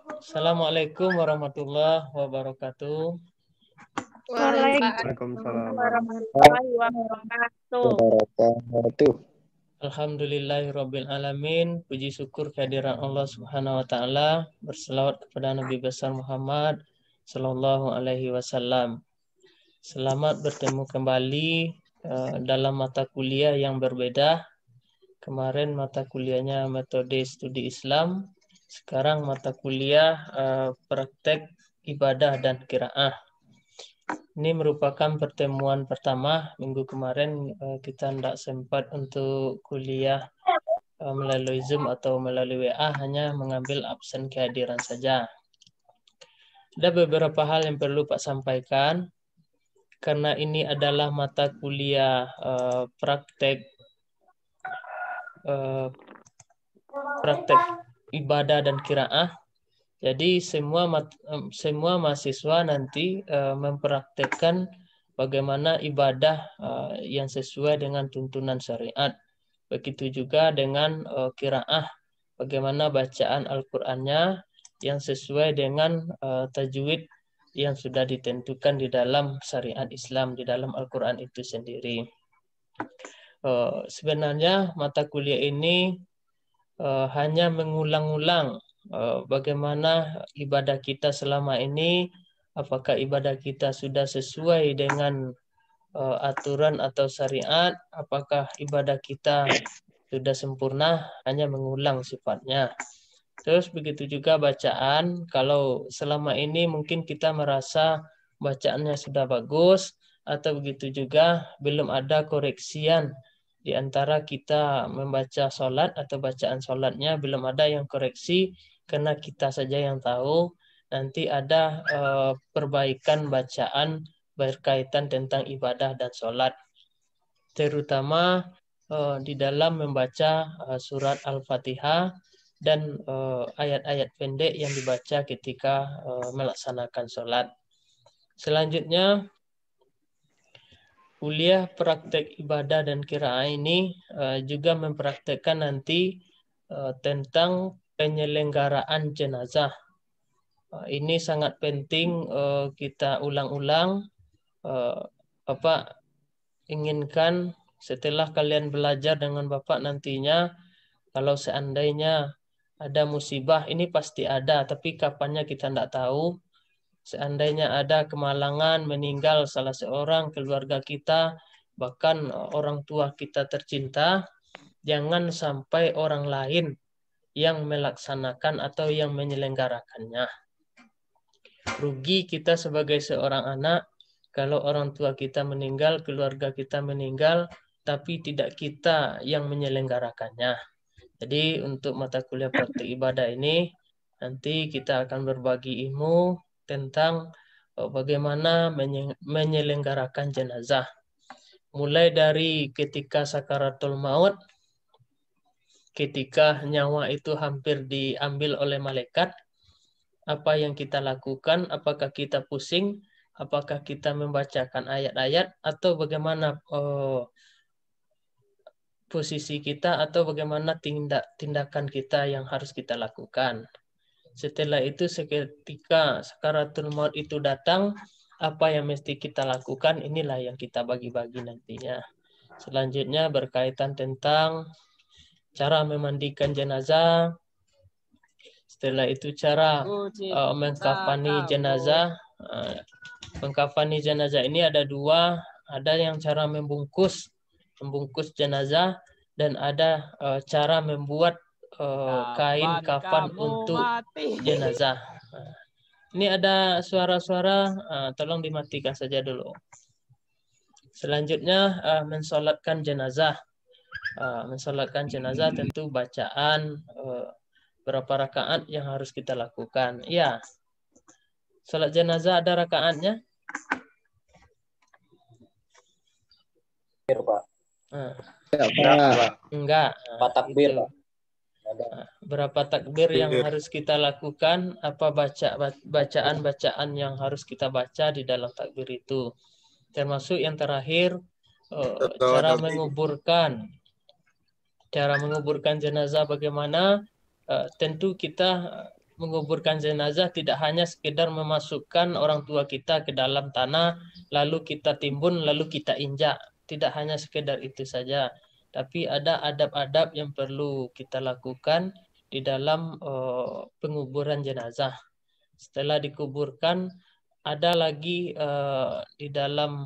Assalamualaikum warahmatullahi wabarakatuh. Waalaikumsalam warahmatullahi wabarakatuh. Alhamdulillahirabbil alamin. Puji syukur kehadiran Allah Subhanahu wa taala. Berselawat kepada Nabi besar Muhammad sallallahu alaihi wasallam. Selamat bertemu kembali dalam mata kuliah yang berbeda. Kemarin mata kuliahnya metode studi Islam. Sekarang mata kuliah praktek ibadah dan qiraah. Ini merupakan pertemuan pertama. Minggu kemarin kita tidak sempat untuk kuliah melalui Zoom atau melalui WA, hanya mengambil absen kehadiran saja. Ada beberapa hal yang perlu Pak sampaikan. Karena ini adalah mata kuliah praktek ibadah dan qiraah. Jadi semua mahasiswa nanti mempraktekkan bagaimana ibadah yang sesuai dengan tuntunan syariat. Begitu juga dengan qiraah, bagaimana bacaan Al-Qur'annya yang sesuai dengan tajwid yang sudah ditentukan di dalam syariat Islam, di dalam Al-Qur'an itu sendiri. Sebenarnya mata kuliah ini hanya mengulang-ulang bagaimana ibadah kita selama ini, apakah ibadah kita sudah sesuai dengan aturan atau syariat, apakah ibadah kita sudah sempurna, hanya mengulang sifatnya. Terus begitu juga bacaan, kalau selama ini mungkin kita merasa bacaannya sudah bagus, atau begitu juga belum ada koreksian di antara kita membaca sholat atau bacaan sholatnya belum ada yang koreksi karena kita saja yang tahu. Nanti ada perbaikan bacaan berkaitan tentang ibadah dan sholat, terutama di dalam membaca surat Al-Fatihah dan ayat-ayat pendek yang dibaca ketika melaksanakan sholat. Selanjutnya, kuliah praktek ibadah dan qiraah ini juga mempraktekkan nanti tentang penyelenggaraan jenazah. Ini sangat penting kita ulang-ulang. Bapak inginkan setelah kalian belajar dengan Bapak nantinya, kalau seandainya ada musibah, ini pasti ada, tapi kapannya kita tidak tahu. Seandainya ada kemalangan, meninggal salah seorang keluarga kita, bahkan orang tua kita tercinta, jangan sampai orang lain yang melaksanakan atau yang menyelenggarakannya. Rugi kita sebagai seorang anak kalau orang tua kita meninggal, keluarga kita meninggal, tapi tidak kita yang menyelenggarakannya. Jadi untuk mata kuliah praktik ibadah ini, nanti kita akan berbagi ilmu tentang bagaimana menyelenggarakan jenazah. Mulai dari ketika sakaratul maut, ketika nyawa itu hampir diambil oleh malaikat, apa yang kita lakukan? Apakah kita pusing? Apakah kita membacakan ayat-ayat? Atau bagaimana posisi kita? Atau bagaimana tindakan kita yang harus kita lakukan? Setelah itu, ketika sakaratul maut itu datang, apa yang mesti kita lakukan? Inilah yang kita bagi-bagi nantinya. Selanjutnya berkaitan tentang cara memandikan jenazah. Setelah itu cara mengkafani jenazah. Mengkafani jenazah ini ada dua. Ada yang cara membungkus jenazah, dan ada cara membuat kain kafan untuk jenazah. Ini ada suara-suara, tolong dimatikan saja dulu. Selanjutnya mensolatkan jenazah. Mensolatkan jenazah tentu bacaan berapa rakaat yang harus kita lakukan. Ya, salat jenazah ada rakaatnya? Pak. Enggak. Pak takbir, Pak. Berapa takbir yang harus kita lakukan? Apa bacaan-bacaan yang harus kita baca di dalam takbir itu? Termasuk yang terakhir, cara menguburkan jenazah bagaimana? Tentu kita menguburkan jenazah tidak hanya sekedar memasukkan orang tua kita ke dalam tanah, lalu kita timbun, lalu kita injak. Tidak hanya sekedar itu saja, tapi ada adab-adab yang perlu kita lakukan di dalam penguburan jenazah. Setelah dikuburkan, ada lagi di dalam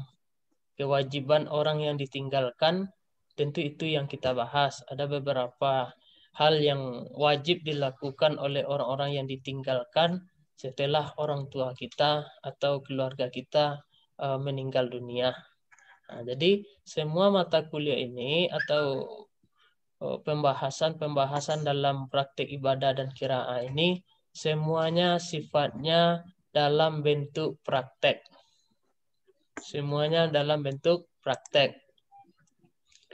kewajiban orang yang ditinggalkan, tentu itu yang kita bahas. Ada beberapa hal yang wajib dilakukan oleh orang-orang yang ditinggalkan setelah orang tua kita atau keluarga kita meninggal dunia. Nah, jadi semua mata kuliah ini atau pembahasan-pembahasan dalam praktik ibadah dan qiraah ini semuanya sifatnya dalam bentuk praktek. Semuanya dalam bentuk praktek.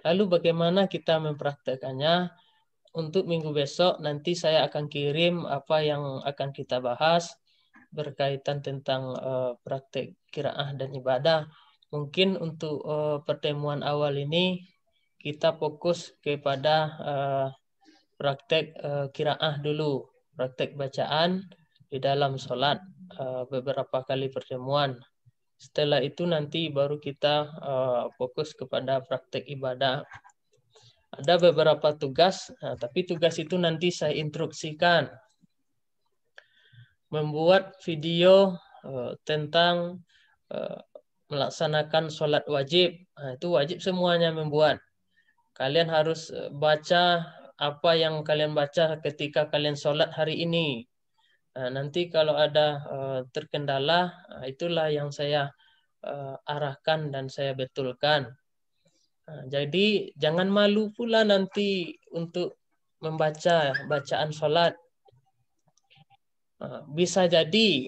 Lalu bagaimana kita mempraktekannya? Untuk minggu besok nanti saya akan kirim apa yang akan kita bahas berkaitan tentang praktek qiraah dan ibadah. Mungkin untuk pertemuan awal ini kita fokus kepada praktek qiraah dulu, praktek bacaan di dalam sholat beberapa kali pertemuan. Setelah itu nanti baru kita fokus kepada praktek ibadah. Ada beberapa tugas, tapi tugas itu nanti saya instruksikan. Membuat video tentang melaksanakan sholat wajib. Itu wajib semuanya membuat. Kalian harus baca apa yang kalian baca ketika kalian sholat hari ini. Nanti kalau ada terkendala, itulah yang saya arahkan dan saya betulkan. Jadi jangan malu pula nanti untuk membaca bacaan sholat. Bisa jadi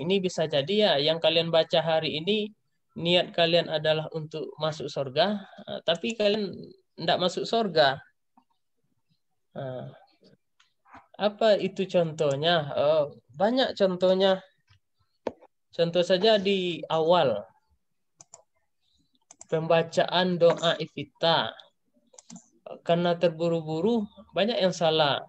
ya yang kalian baca hari ini niat kalian adalah untuk masuk surga, tapi kalian tidak masuk surga. Apa itu contohnya? Banyak contohnya. Contoh saja di awal pembacaan doa iftitah. Karena terburu-buru banyak yang salah.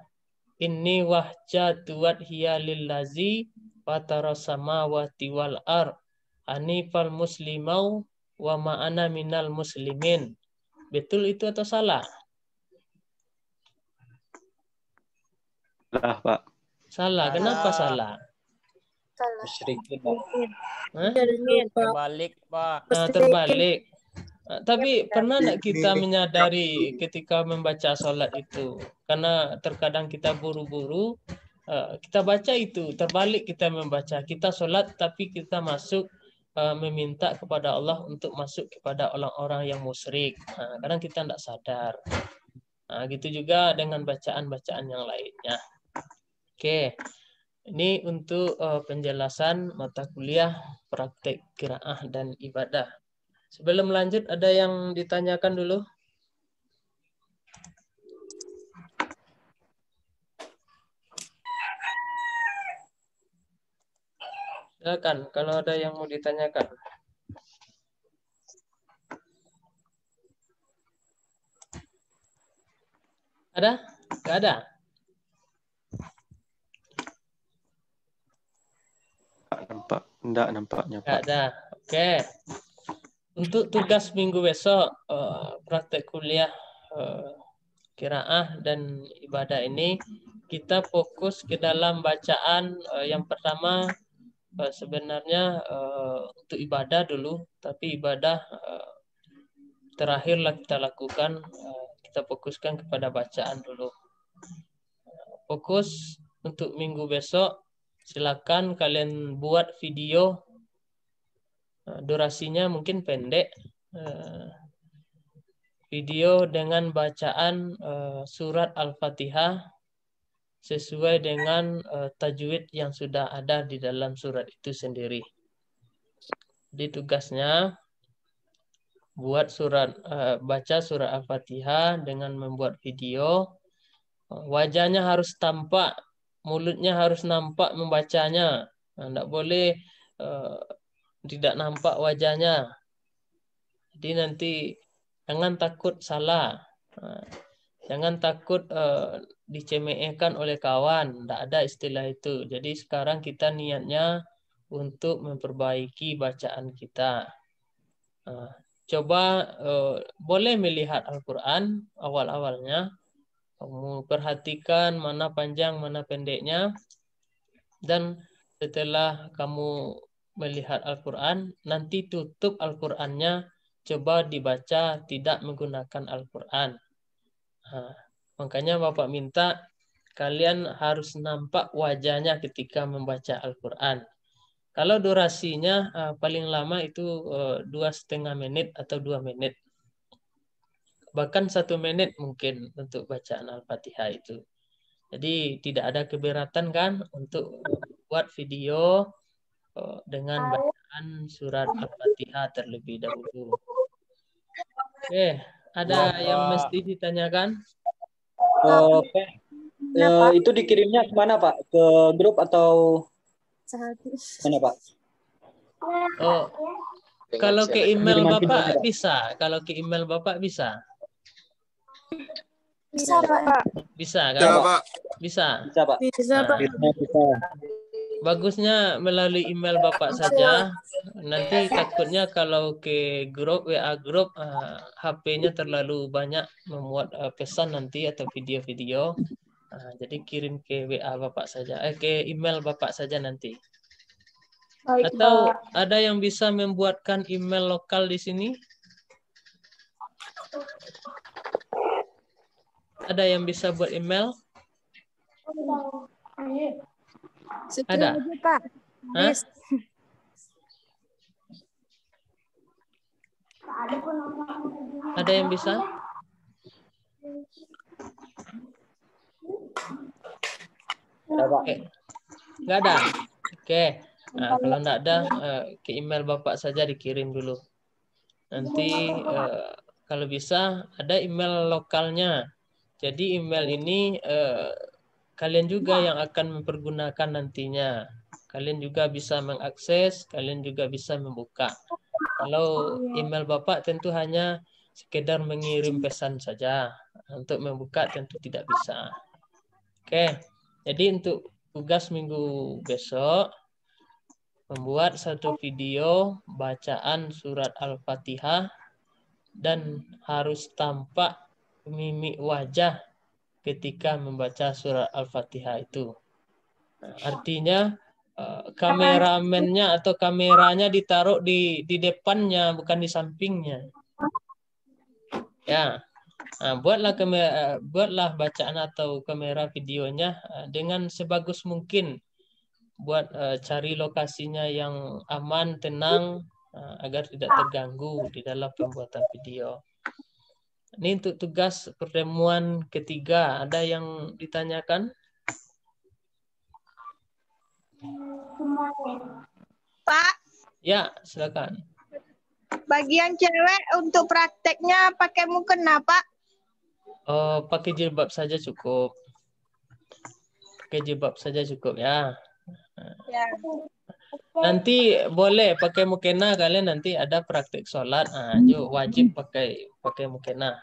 Inni wahjatu wajhiya lillazi fataras samawati wal ard hanifal muslimau wa ma'ana minal muslimin. Betul itu atau salah? Salah, Pak. Salah. Kenapa salah? Musyrikin, Pak. Terbalik, Pak. Terbalik. Tapi pernah tidak kita menyadari ketika membaca sholat itu? Karena terkadang kita buru-buru, kita baca itu, terbalik kita membaca. Kita sholat tapi kita masuk meminta kepada Allah untuk masuk kepada orang-orang yang musyrik. Kadang kita tidak sadar. Gitu juga dengan bacaan-bacaan yang lainnya. Oke, ini untuk penjelasan mata kuliah praktek qiraah dan ibadah. Sebelum lanjut, ada yang ditanyakan dulu? Silakan, kalau ada yang mau ditanyakan. Ada? Nggak ada? Enggak nampaknya, Pak. Nggak ada. Oke. Untuk tugas minggu besok, praktek kuliah qiraah dan ibadah ini, kita fokus ke dalam bacaan. Yang pertama, sebenarnya untuk ibadah dulu, tapi ibadah terakhirlah kita lakukan. Kita fokuskan kepada bacaan dulu. Fokus untuk minggu besok, silakan kalian buat video. Durasinya mungkin pendek. Video dengan bacaan surat Al-Fatihah sesuai dengan tajwid yang sudah ada di dalam surat itu sendiri. Di tugasnya buat baca surat Al-Fatihah dengan membuat video. Wajahnya harus tampak, mulutnya harus nampak membacanya. Tidak boleh tidak nampak wajahnya. Jadi nanti jangan takut salah. Jangan takut dicemehkan oleh kawan. Tidak ada istilah itu. Jadi sekarang kita niatnya untuk memperbaiki bacaan kita. Coba boleh melihat Al-Quran awal-awalnya. Kamu perhatikan mana panjang, mana pendeknya. Dan setelah kamu melihat Al-Quran, nanti tutup Al-Qurannya. Coba dibaca tidak menggunakan Al-Quran. Makanya Bapak minta kalian harus nampak wajahnya ketika membaca Al-Quran. Kalau durasinya paling lama itu 2,5 menit atau 2 menit. Bahkan 1 menit mungkin untuk bacaan Al-Fatihah itu. Jadi tidak ada keberatan kan untuk buat video dengan bacaan surat Al-Fatihah terlebih dahulu. Oke, ada yang mesti ditanyakan? Itu dikirimnya kemana Pak? Ke grup atau mana Pak? Oh, kalau ke email Bapak bisa. Kalau ke email Bapak bisa. Bisa, Pak. Bisa Bisa, kan? Pak. Bisa. Bisa Pak. Bisa, Pak. Bisa. Bagusnya melalui email Bapak saja. Nanti takutnya kalau ke grup WA grup HP-nya terlalu banyak memuat pesan nanti atau video-video. Jadi kirim ke WA Bapak saja. Ke email Bapak saja nanti. Baik, Atau Pak. ada yang bisa membuatkan email lokal di sini? Ada yang bisa buat email? Ada. Aja, Pak. Hah? Ada yang bisa? Oke. Nggak ada? Oke. Nah, kalau nggak ada, ke email Bapak saja dikirim dulu. Nanti kalau bisa ada email lokalnya. Jadi email ini kalian juga yang akan mempergunakan nantinya. Kalian juga bisa mengakses, kalian juga bisa membuka. Kalau email Bapak tentu hanya sekedar mengirim pesan saja. Untuk membuka tentu tidak bisa. Oke, jadi untuk tugas minggu besok, membuat satu video bacaan surat Al-Fatihah dan harus tampak mimik wajah ketika membaca surat Al-Fatihah itu. Artinya kameramennya atau kameranya ditaruh di depannya, bukan di sampingnya. Ya, buatlah bacaan atau kamera videonya dengan sebagus mungkin. Buat cari lokasinya yang aman, tenang, agar tidak terganggu di dalam pembuatan video. Ini untuk tugas pertemuan ketiga. Ada yang ditanyakan? Pak, Ya, silakan. bagian cewek untuk prakteknya pakai mukena, Pak. Pakai jilbab saja cukup. Pakai jilbab saja cukup ya. Ya. Nanti boleh pakai mukena, kalian nanti ada praktek sholat. Wajib pakai mukena.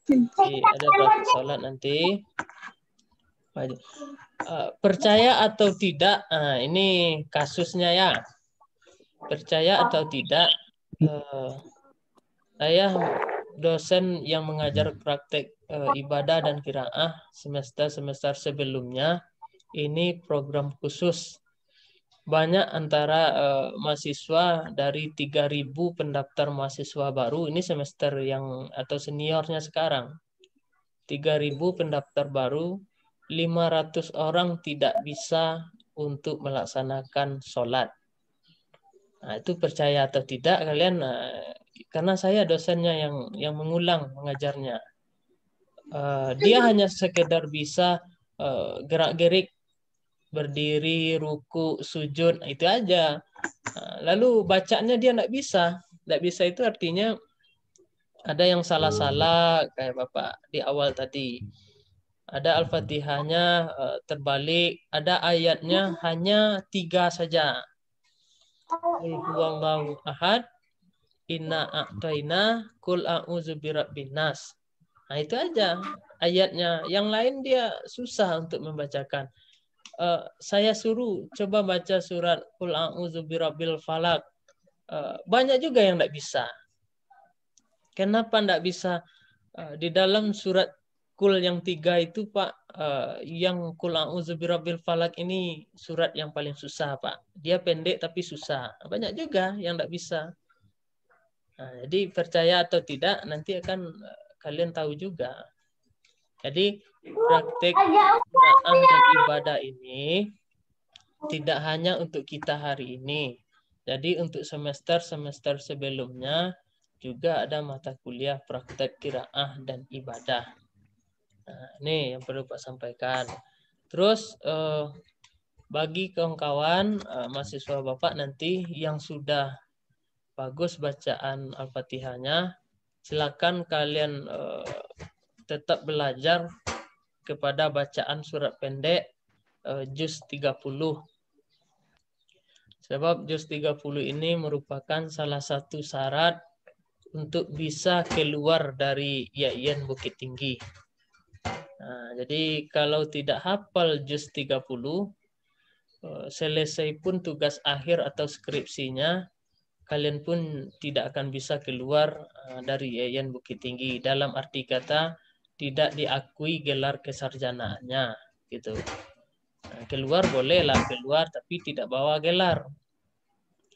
Ada praktek sholat nanti. Percaya atau tidak, ini kasusnya ya. Percaya atau tidak, saya dosen yang mengajar praktek ibadah dan qiraah semester sebelumnya, ini program khusus. Banyak antara mahasiswa dari 3.000 pendaftar mahasiswa baru, ini semester yang atau seniornya sekarang. 3.000 pendaftar baru, 500 orang tidak bisa untuk melaksanakan sholat. Nah, itu percaya atau tidak kalian, karena saya dosennya yang mengulang mengajarnya. Dia hanya sekedar bisa gerak-gerik, berdiri, ruku, sujud, itu aja. Lalu bacanya dia tidak bisa. Tidak bisa itu artinya ada yang salah-salah, kayak Bapak di awal tadi. Ada Al-Fatihahnya terbalik, ada ayatnya hanya 3 saja. Qul huwallahu ahad, inna a'taina, qul a'udzu birabbin nas. Nah, itu aja. ayatnya. Yang lain dia susah untuk membacakan. Saya suruh coba baca surat Qul a'udzu birabbil falaq. Banyak juga yang tidak bisa. Kenapa tidak bisa? Di dalam surat Qul yang 3 itu Pak, yang Qul a'udzu birabbil falaq ini surat yang paling susah Pak. Dia pendek tapi susah. Banyak juga yang tidak bisa. Nah, jadi percaya atau tidak nanti akan kalian tahu juga. Jadi praktek Quran dan ibadah ini tidak hanya untuk kita hari ini. Jadi untuk semester-semester sebelumnya juga ada mata kuliah praktek qiraah dan ibadah. Nah, ini yang perlu Pak sampaikan. Terus bagi kawan-kawan mahasiswa Bapak nanti yang sudah bagus bacaan Al-Fatihahnya, silakan kalian tetap belajar kepada bacaan surat pendek juz 30. Sebab juz 30 ini merupakan salah satu syarat untuk bisa keluar dari Yayan Bukit Tinggi. Nah, jadi kalau tidak hafal juz 30, selesai pun tugas akhir atau skripsinya, kalian pun tidak akan bisa keluar dari Yayan Bukit Tinggi. Dalam arti kata tidak diakui gelar kesarjanaannya, gitu. Nah, keluar bolehlah keluar, tapi tidak bawa gelar.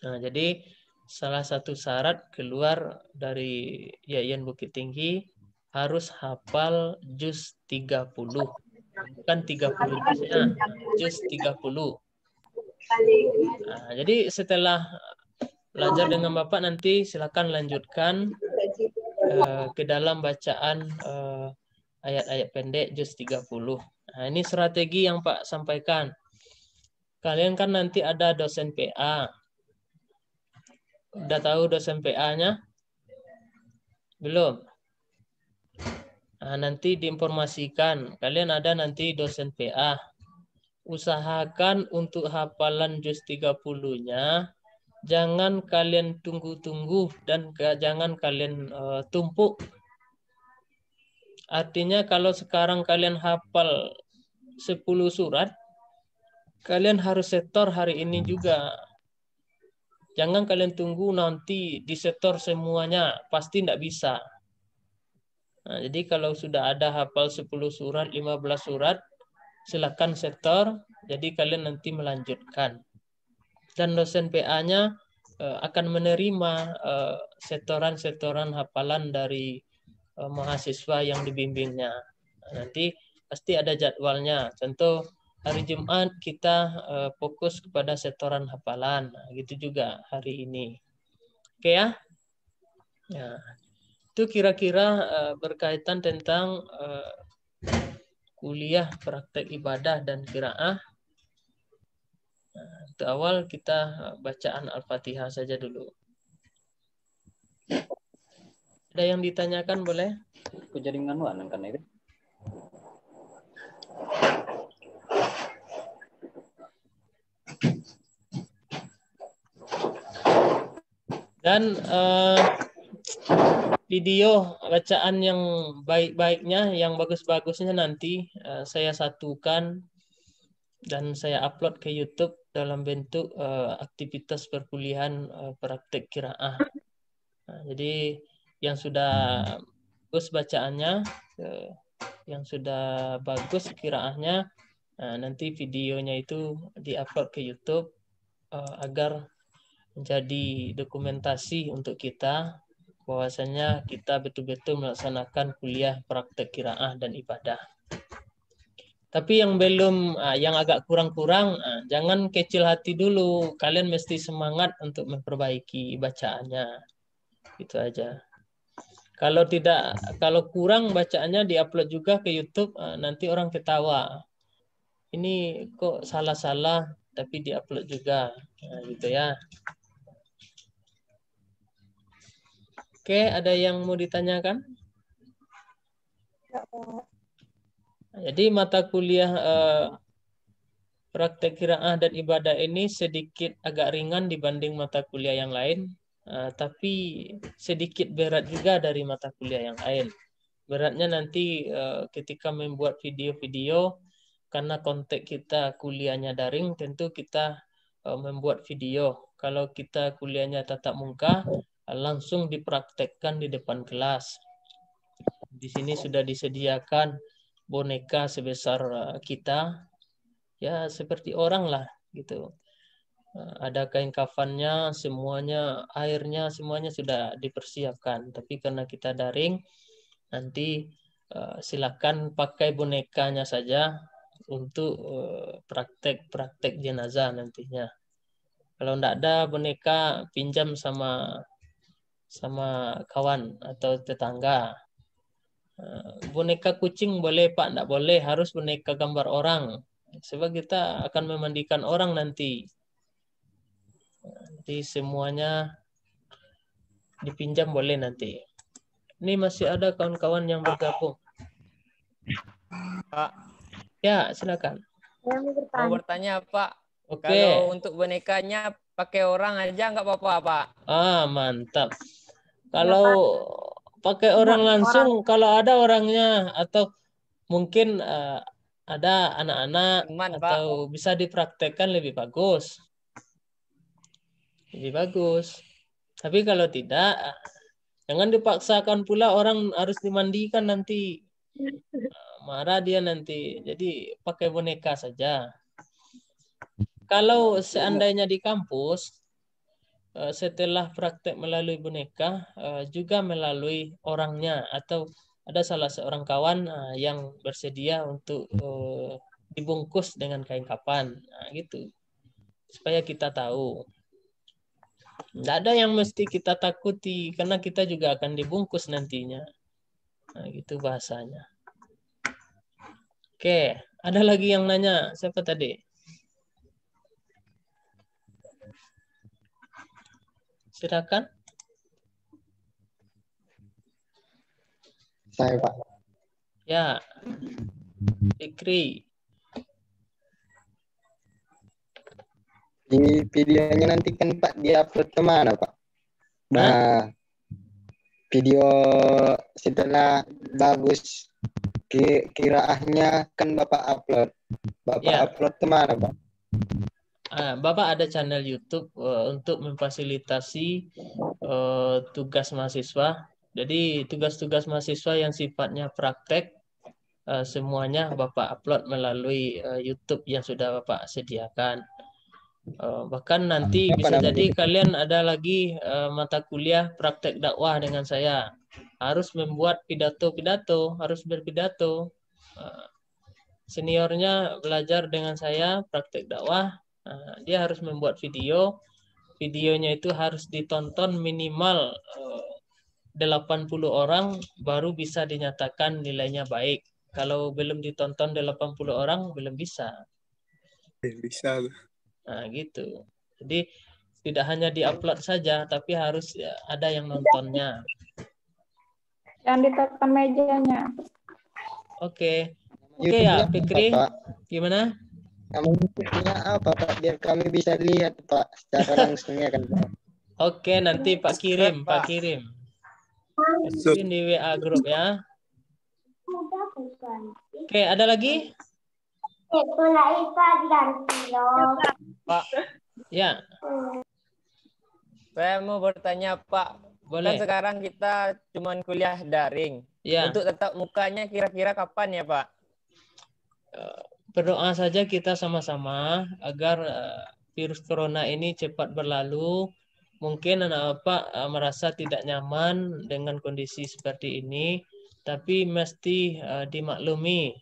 Nah, jadi salah satu syarat keluar dari Yayan Bukit Tinggi harus hafal juz 30. Bukan 30 juznya, juz 30. Nah, jadi setelah belajar dengan Bapak nanti silakan lanjutkan ke dalam bacaan ayat-ayat pendek juz 30. Nah, ini strategi yang Pak sampaikan. Kalian kan nanti ada dosen PA. Udah tahu dosen PA-nya? Belum? Nah, nanti diinformasikan. Kalian ada nanti dosen PA. Usahakan untuk hafalan juz 30-nya jangan kalian tunggu-tunggu dan jangan kalian tumpuk. Artinya kalau sekarang kalian hafal 10 surat, kalian harus setor hari ini juga. Jangan kalian tunggu nanti disetor semuanya, pasti tidak bisa. Nah, jadi kalau sudah ada hafal 10 surat, 15 surat, silakan setor, jadi kalian nanti melanjutkan. Dan dosen PA-nya akan menerima setoran-setoran hafalan dari mahasiswa yang dibimbingnya. Nanti pasti ada jadwalnya. Contoh hari Jumat kita fokus kepada setoran hafalan. Nah, gitu juga hari ini. Oke ya? Ya. Itu kira-kira berkaitan tentang kuliah praktek ibadah dan qiraah. Nah, untuk awal kita bacaan Al-Fatihah saja dulu. Ada yang ditanyakan boleh? Kejaringan mana kan itu? Dan video bacaan yang baik-baiknya, yang bagus-bagusnya nanti saya satukan dan saya upload ke YouTube dalam bentuk aktivitas perkuliahan praktek qiraah. Nah, jadi yang sudah bagus bacaannya, yang sudah bagus qiraahnya, nanti videonya itu diupload ke YouTube agar menjadi dokumentasi untuk kita bahwasanya kita betul-betul melaksanakan kuliah praktek qiraah dan ibadah. Tapi yang belum, yang agak kurang-kurang, jangan kecil hati dulu. Kalian mesti semangat untuk memperbaiki bacaannya. Itu aja. Kalau tidak, kalau kurang bacaannya diupload juga ke YouTube, nanti orang ketawa. Ini kok salah-salah, tapi diupload juga. Nah, gitu ya. Oke, ada yang mau ditanyakan? Jadi mata kuliah praktek qiraah dan ibadah ini sedikit agak ringan dibanding mata kuliah yang lain, tapi sedikit berat juga dari mata kuliah yang lain. Beratnya nanti ketika membuat video-video, karena konteks kita kuliahnya daring, tentu kita membuat video. Kalau kita kuliahnya tatap muka, langsung dipraktekkan di depan kelas. Di sini sudah disediakan boneka sebesar kita, ya seperti orang lah gitu. Ada kain kafannya, semuanya, airnya, semuanya sudah dipersiapkan. Tapi karena kita daring, nanti silakan pakai bonekanya saja untuk praktek jenazah nantinya. Kalau tidak ada boneka, pinjam sama kawan atau tetangga. Boneka kucing boleh Pak, tidak boleh, harus boneka gambar orang. Sebab kita akan memandikan orang nanti. Nanti semuanya dipinjam boleh nanti. Ini masih ada kawan-kawan yang bergabung. Pak. Ya, silakan. Mau bertanya Pak. Oke. Kalau untuk bonekanya pakai orang aja nggak apa-apa Pak? Mantap. Kalau pakai orang langsung, kalau ada orangnya atau mungkin ada anak-anak atau bisa dipraktekkan lebih bagus. Lebih bagus. Tapi kalau tidak, jangan dipaksakan pula orang harus dimandikan nanti. Marah dia nanti. Jadi pakai boneka saja. Kalau seandainya di kampus, setelah praktek melalui boneka, juga melalui orangnya. Atau ada salah seorang kawan yang bersedia untuk dibungkus dengan kain kapan. Nah, gitu. Supaya kita tahu. Tidak ada yang mesti kita takuti, karena kita juga akan dibungkus nantinya. Nah, gitu bahasanya. Oke, ada lagi yang nanya. Siapa tadi? Silakan. Saya Pak. Ya, Fikri. Di videonya nanti kan Pak di-upload kemana Pak? Nah, video setelah bagus kiraahnya kan Bapak upload. Bapak upload kemana Pak? Bapak ada channel YouTube untuk memfasilitasi tugas mahasiswa. Jadi tugas-tugas mahasiswa yang sifatnya praktek semuanya Bapak upload melalui YouTube yang sudah Bapak sediakan. Bahkan nanti bisa jadi kalian ada lagi mata kuliah praktek dakwah dengan saya. Harus membuat pidato-pidato, harus berpidato. Seniornya belajar dengan saya praktek dakwah. Dia harus membuat video. Videonya itu harus ditonton minimal 80 orang baru bisa dinyatakan nilainya baik. Kalau belum ditonton 80 orang belum bisa. Bisa. Nah, gitu. Jadi tidak hanya diupload saja, tapi harus ada yang nontonnya. Yang ditekan mejanya. Oke. Oke ya, Fikri. Gimana? YouTube-nya apa Pak? Biar kami bisa lihat Pak secara langsungnya kan Pak. Oke, nanti Pak kirim, Pak kirim. Masukin di WA grup ya. Oke, ada lagi? Pak. Ya. Saya mau bertanya Pak. Boleh. Kan sekarang kita cuman kuliah daring. Ya. Untuk tatap mukanya kira-kira kapan ya Pak? Berdoa saja kita sama-sama agar virus corona ini cepat berlalu. Mungkin anak Bapak merasa tidak nyaman dengan kondisi seperti ini, tapi mesti dimaklumi.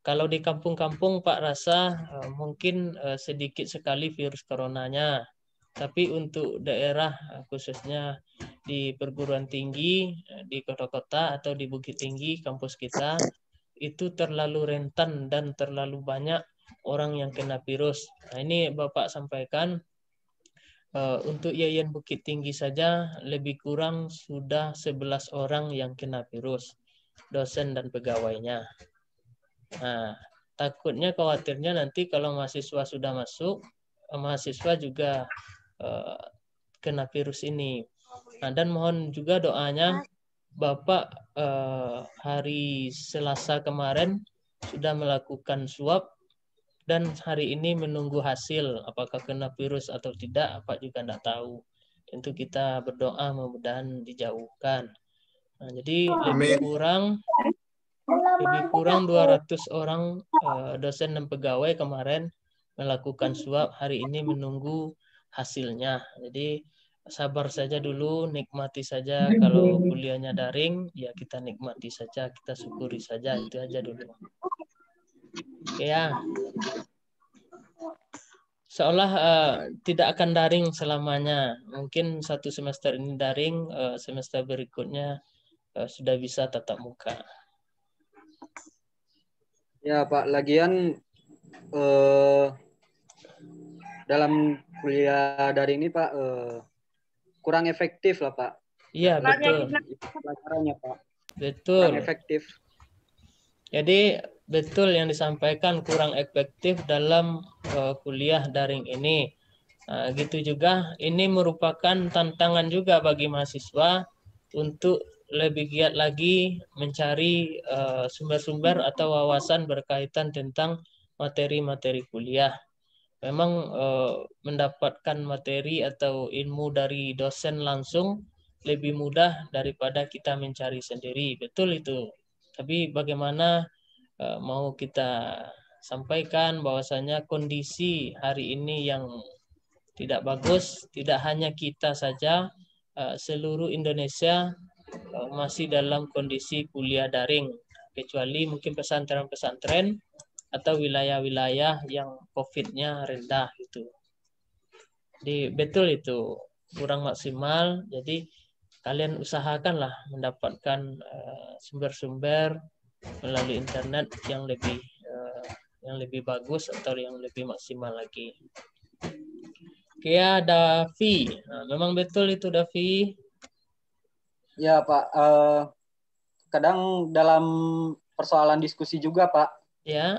Kalau di kampung-kampung Pak rasa mungkin sedikit sekali virus coronanya. Tapi untuk daerah khususnya di perguruan tinggi, di kota-kota atau di Bukit Tinggi kampus kita, itu terlalu rentan dan terlalu banyak orang yang kena virus. Nah, ini Bapak sampaikan untuk Yayan Bukit Tinggi saja lebih kurang sudah 11 orang yang kena virus, dosen dan pegawainya. Nah, takutnya khawatirnya nanti kalau mahasiswa sudah masuk, mahasiswa juga kena virus ini. Nah, dan mohon juga doanya Bapak hari Selasa kemarin sudah melakukan swab dan hari ini menunggu hasil apakah kena virus atau tidak, Pak juga tidak tahu. Tentu kita berdoa mudah-mudahan dijauhkan. Nah, jadi lebih kurang 200 orang dosen dan pegawai kemarin melakukan swab, hari ini menunggu hasilnya. Jadi sabar saja dulu, nikmati saja. Kalau kuliahnya daring, ya kita nikmati saja, kita syukuri saja, itu aja dulu. Oke ya. Seolah tidak akan daring selamanya. Mungkin satu semester ini daring, semester berikutnya sudah bisa tatap muka. Ya Pak, lagian dalam kuliah daring ini Pak kurang efektif lah Pak. Iya betul. Pelajarannya Pak. Betul. Kurang efektif. Jadi betul yang disampaikan, kurang efektif dalam kuliah daring ini. Gitu juga, ini merupakan tantangan juga bagi mahasiswa untuk lebih giat lagi mencari sumber-sumber atau wawasan berkaitan tentang materi-materi kuliah. Memang mendapatkan materi atau ilmu dari dosen langsung lebih mudah daripada kita mencari sendiri. Betul itu. Tapi bagaimana mau kita sampaikan bahwasanya kondisi hari ini yang tidak bagus, tidak hanya kita saja, seluruh Indonesia masih dalam kondisi kuliah daring, kecuali mungkin pesantren-pesantren atau wilayah-wilayah yang COVID-nya rendah itu. Jadi betul itu kurang maksimal. Jadi kalian usahakanlah mendapatkan sumber-sumber melalui internet yang lebih bagus atau yang lebih maksimal lagi. Oke ya, Davi. Nah, memang betul itu Davi. Ya Pak, kadang dalam persoalan diskusi juga Pak. Ya.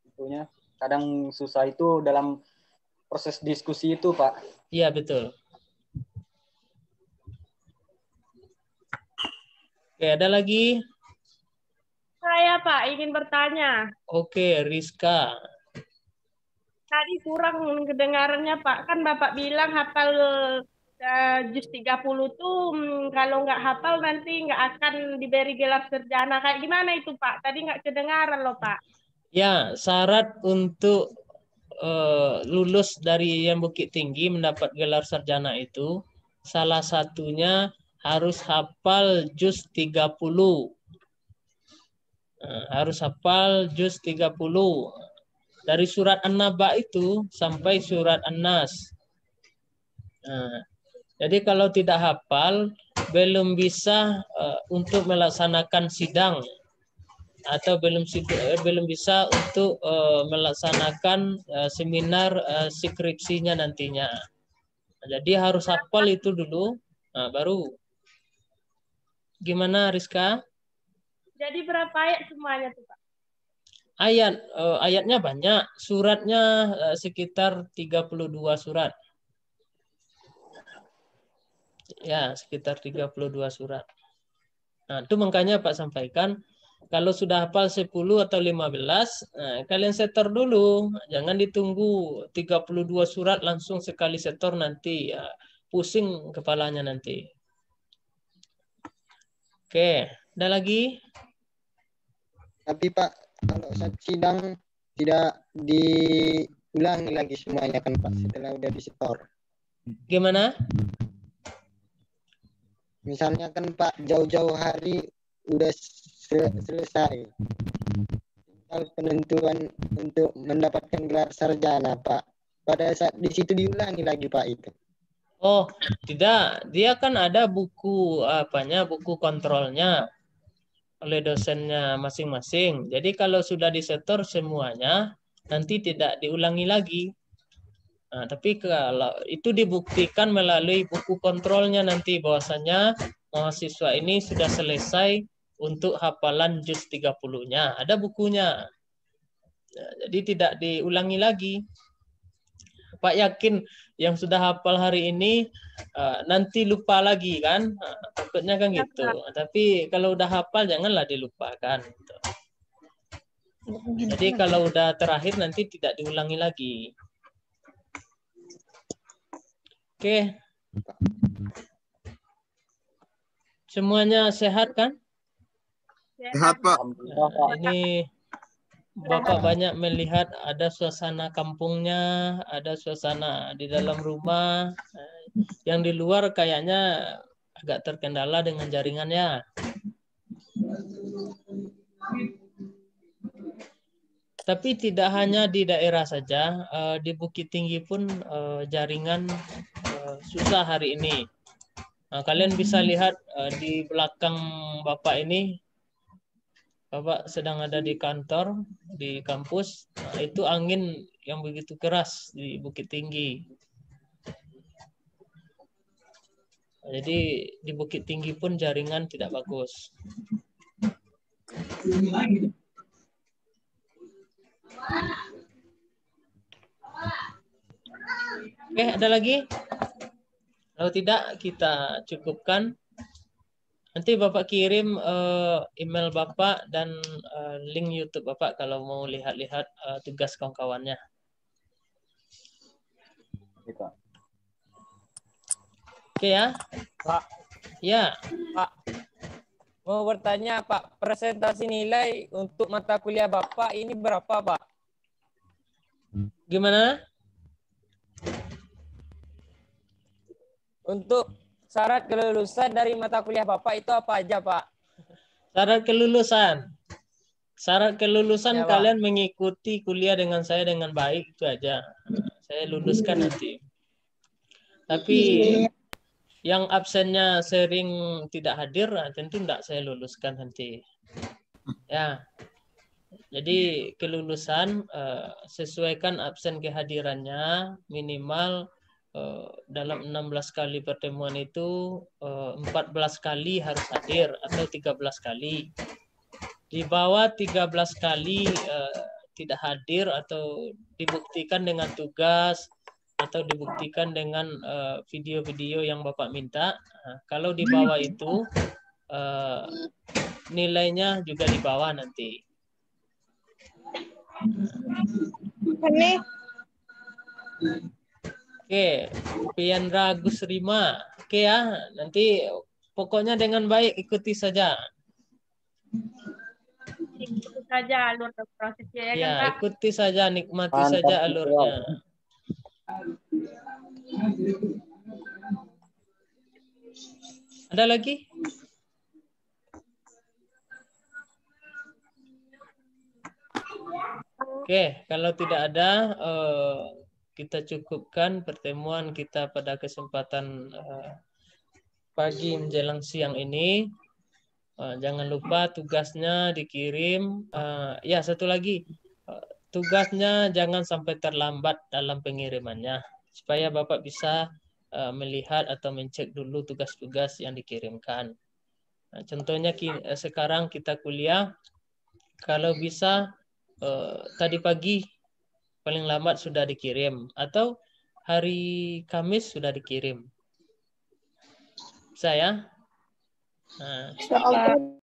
Tentunya kadang susah itu dalam proses diskusi itu Pak. Iya betul. Oke, ada lagi? Saya Pak ingin bertanya. Oke, Rizka. Tadi kurang kedengarannya Pak. Kan Bapak bilang hafal juz 30 tuh kalau nggak hafal nanti nggak akan diberi gelar sarjana. Kayak gimana itu Pak? Tadi nggak kedengaran loh Pak. Ya, syarat untuk lulus dari yang Bukit Tinggi mendapat gelar sarjana itu salah satunya harus hafal juz 30. Harus hafal juz 30. Dari surat An-Naba itu sampai surat An-Nas. Jadi kalau tidak hafal belum bisa untuk melaksanakan sidang atau belum bisa untuk melaksanakan seminar skripsinya nantinya. Jadi harus hafal itu dulu, baru. Gimana Rizka? Jadi berapa ayat semuanya tuh Pak? Ayatnya banyak, suratnya sekitar 32 surat. Ya, sekitar 32 surat. Nah, itu makanya Pak sampaikan, kalau sudah hafal 10 atau 15, kalian setor dulu. Jangan ditunggu 32 surat langsung sekali setor, nanti ya, pusing kepalanya nanti. Oke, ada lagi? Tapi Pak, kalau saat sidang tidak diulangi lagi semuanya kan Pak, setelah udah disetor. Gimana? Misalnya kan Pak, jauh-jauh hari udah selesai penentuan untuk mendapatkan gelar sarjana Pak. Pada saat di situ diulangi lagi Pak itu. Oh, tidak. Dia kan ada buku buku kontrolnya oleh dosennya masing-masing. Jadi kalau sudah disetor semuanya, nanti tidak diulangi lagi. Nah, tapi kalau itu dibuktikan melalui buku kontrolnya nanti bahwasanya mahasiswa ini sudah selesai untuk hafalan juz 30-nya. Ada bukunya. Nah, jadi tidak diulangi lagi. Bapak yakin yang sudah hafal hari ini nanti lupa lagi kan? Takutnya kan gitu. Tapi kalau udah hafal janganlah dilupakan. Gitu. Jadi kalau udah terakhir nanti tidak diulangi lagi. Oke. Semuanya sehat kan? Sehat, Pak. Ini Bapak banyak melihat ada suasana kampungnya, ada suasana di dalam rumah. Yang di luar kayaknya agak terkendala dengan jaringannya. Tapi tidak hanya di daerah saja, di Bukit Tinggi pun jaringan susah hari ini. Nah, kalian bisa lihat di belakang Bapak ini, Bapak sedang ada di kantor, di kampus. Nah, itu angin yang begitu keras di Bukit Tinggi. Jadi di Bukit Tinggi pun jaringan tidak bagus. Oke, ada lagi? Kalau tidak, kita cukupkan. Nanti Bapak kirim email Bapak dan link YouTube Bapak kalau mau lihat-lihat tugas kawan-kawannya. Oke ya? Pak. Ya. Pak. Mau bertanya Pak, presentasi nilai untuk mata kuliah Bapak ini berapa Pak? Gimana? Untuk syarat kelulusan dari mata kuliah Bapak itu apa aja, Pak? Syarat kelulusan. Syarat kelulusan Ya, kalian mengikuti kuliah dengan saya dengan baik, itu aja. Saya luluskan nanti. Tapi yang absennya sering tidak hadir, tentu tidak saya luluskan nanti. Ya. Jadi kelulusan sesuaikan absen kehadirannya minimal dalam 16 kali pertemuan itu 14 kali harus hadir atau 13 kali. Di bawah 13 kali tidak hadir atau dibuktikan dengan tugas atau dibuktikan dengan video-video yang Bapak minta. Nah, kalau di bawah itu nilainya juga di bawah nanti. Ini. Oke, Piandra Agus Rima. Oke ya, nanti pokoknya dengan baik ikuti saja. Ikuti saja alur prosesnya ya, Ya, kan, Pak? ikuti saja, nikmati saja alurnya. Ada lagi? Oke, kalau tidak ada, kita cukupkan pertemuan kita pada kesempatan pagi menjelang siang ini. Jangan lupa tugasnya dikirim. Ya, satu lagi. Tugasnya jangan sampai terlambat dalam pengirimannya. Supaya Bapak bisa melihat atau mencek dulu tugas-tugas yang dikirimkan. Nah, contohnya sekarang kita kuliah. Kalau bisa tadi pagi paling lambat sudah dikirim. Atau hari Kamis sudah dikirim. Saya. Nah,